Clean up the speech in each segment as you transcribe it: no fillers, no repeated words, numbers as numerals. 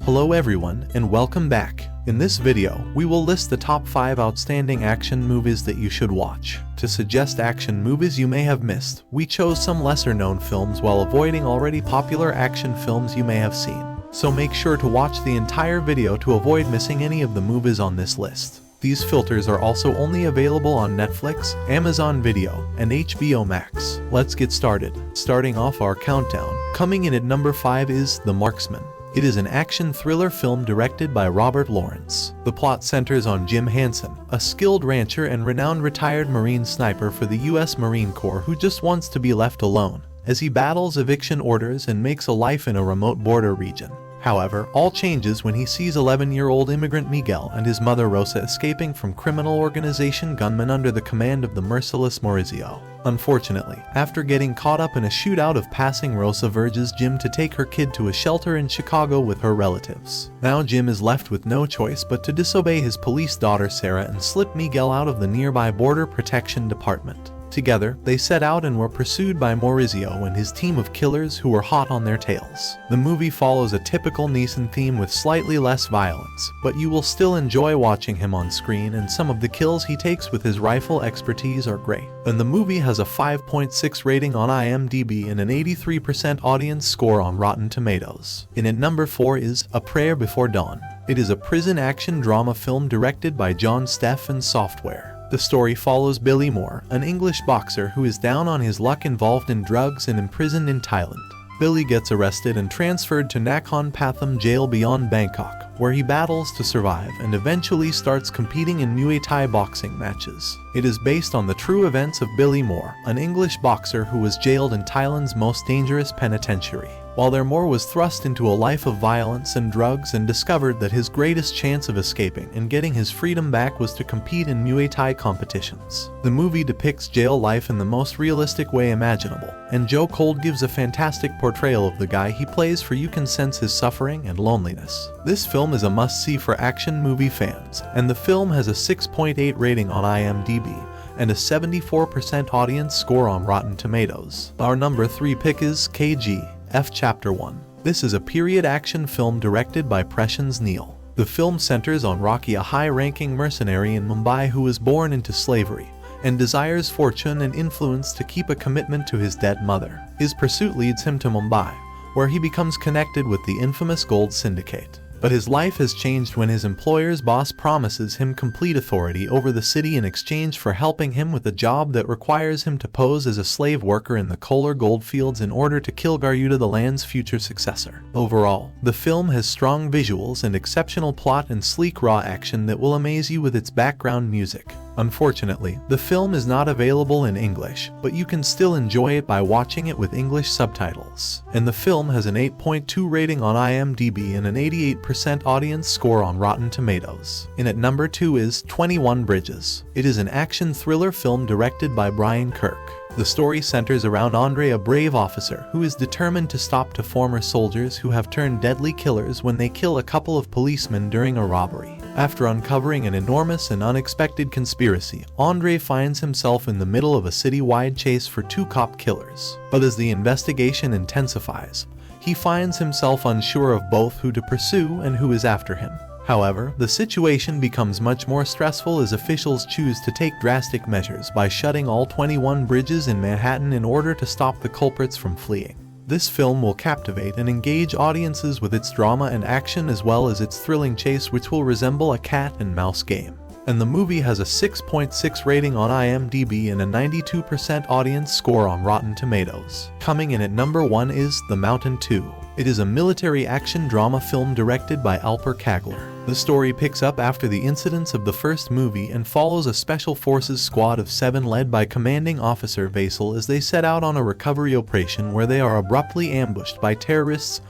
Hello everyone, and welcome back. In this video, we will list the top 5 outstanding action movies that you should watch. To suggest action movies you may have missed, we chose some lesser-known films while avoiding already popular action films you may have seen. So make sure to watch the entire video to avoid missing any of the movies on this list. These filters are also only available on Netflix, Amazon Video, and HBO Max. Let's get started. Starting off our countdown, coming in at number 5 is The Marksman. It is an action thriller film directed by Robert Lawrence. The plot centers on Jim Hansen, a skilled rancher and renowned retired Marine sniper for the U.S. Marine Corps who just wants to be left alone, as he battles eviction orders and makes a life in a remote border region. However, all changes when he sees 11-year-old immigrant Miguel and his mother Rosa escaping from criminal organization gunmen under the command of the merciless Maurizio. Unfortunately, after getting caught up in a shootout of passing, Rosa urges Jim to take her kid to a shelter in Chicago with her relatives. Now Jim is left with no choice but to disobey his police daughter Sarah and slip Miguel out of the nearby Border Protection Department. Together, they set out and were pursued by Maurizio and his team of killers who were hot on their tails. The movie follows a typical Neeson theme with slightly less violence, but you will still enjoy watching him on screen, and some of the kills he takes with his rifle expertise are great. And the movie has a 5.6 rating on IMDb and an 83% audience score on Rotten Tomatoes. In at number 4 is A Prayer Before Dawn. It is a prison action drama film directed by John Steffen Software. The story follows Billy Moore, an English boxer who is down on his luck involved in drugs and imprisoned in Thailand. Billy gets arrested and transferred to Nakhon Pathom jail beyond Bangkok, where he battles to survive and eventually starts competing in Muay Thai boxing matches. It is based on the true events of Billy Moore, an English boxer who was jailed in Thailand's most dangerous penitentiary. While Moore was thrust into a life of violence and drugs and discovered that his greatest chance of escaping and getting his freedom back was to compete in Muay Thai competitions. The movie depicts jail life in the most realistic way imaginable, and Joe Cold gives a fantastic portrayal of the guy he plays, for you can sense his suffering and loneliness. This film is a must-see for action movie fans, and the film has a 6.8 rating on IMDb and a 74% audience score on Rotten Tomatoes. Our number 3 pick is KGF Chapter 1. This is a period action film directed by Prashant Neel. The film centers on Rocky, a high-ranking mercenary in Mumbai who was born into slavery and desires fortune and influence to keep a commitment to his dead mother. His pursuit leads him to Mumbai, where he becomes connected with the infamous Gold Syndicate. But his life has changed when his employer's boss promises him complete authority over the city in exchange for helping him with a job that requires him to pose as a slave worker in the Kolar goldfields in order to kill Garuda, the land's future successor. Overall, the film has strong visuals and exceptional plot and sleek raw action that will amaze you with its background music. Unfortunately, the film is not available in English, but you can still enjoy it by watching it with English subtitles. And the film has an 8.2 rating on IMDb and an 88% audience score on Rotten Tomatoes. In at number 2 is 21 Bridges. It is an action thriller film directed by Brian Kirk. The story centers around Andre, a brave officer who is determined to stop two former soldiers who have turned deadly killers when they kill a couple of policemen during a robbery. After uncovering an enormous and unexpected conspiracy, Andre finds himself in the middle of a city-wide chase for 2 cop killers. But as the investigation intensifies, he finds himself unsure of both who to pursue and who is after him. However, the situation becomes much more stressful as officials choose to take drastic measures by shutting all 21 bridges in Manhattan in order to stop the culprits from fleeing. This film will captivate and engage audiences with its drama and action, as well as its thrilling chase, which will resemble a cat and mouse game. And the movie has a 6.6 rating on IMDb and a 92% audience score on Rotten Tomatoes. Coming in at number 1 is The Mountain 2. It is a military action drama film directed by Alper Kagler. The story picks up after the incidents of the first movie and follows a special forces squad of 7 led by commanding officer Vaisal as they set out on a recovery operation where they are abruptly ambushed by terrorists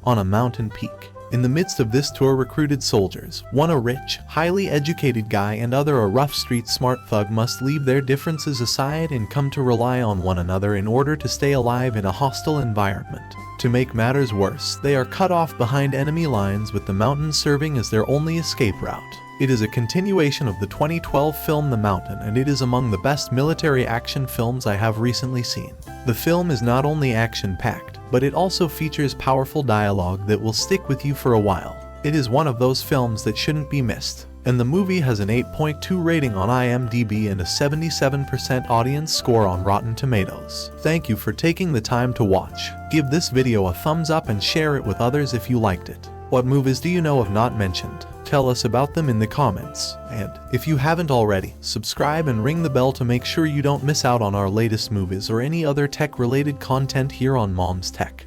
on a mountain peak. In the midst of this tour, recruited soldiers, one a rich, highly educated guy and other a rough street smart thug, must leave their differences aside and come to rely on one another in order to stay alive in a hostile environment. To make matters worse, they are cut off behind enemy lines, with the mountains serving as their only escape route. It is a continuation of the 2012 film The Mountain, and it is among the best military action films I have recently seen. The film is not only action-packed, but it also features powerful dialogue that will stick with you for a while. It is one of those films that shouldn't be missed, and the movie has an 8.2 rating on IMDb and a 77% audience score on Rotten Tomatoes. Thank you for taking the time to watch. Give this video a thumbs up and share it with others if you liked it. What movies do you know of not mentioned? Tell us about them in the comments. And if you haven't already, subscribe and ring the bell to make sure you don't miss out on our latest movies or any other tech-related content here on Mom's Tech.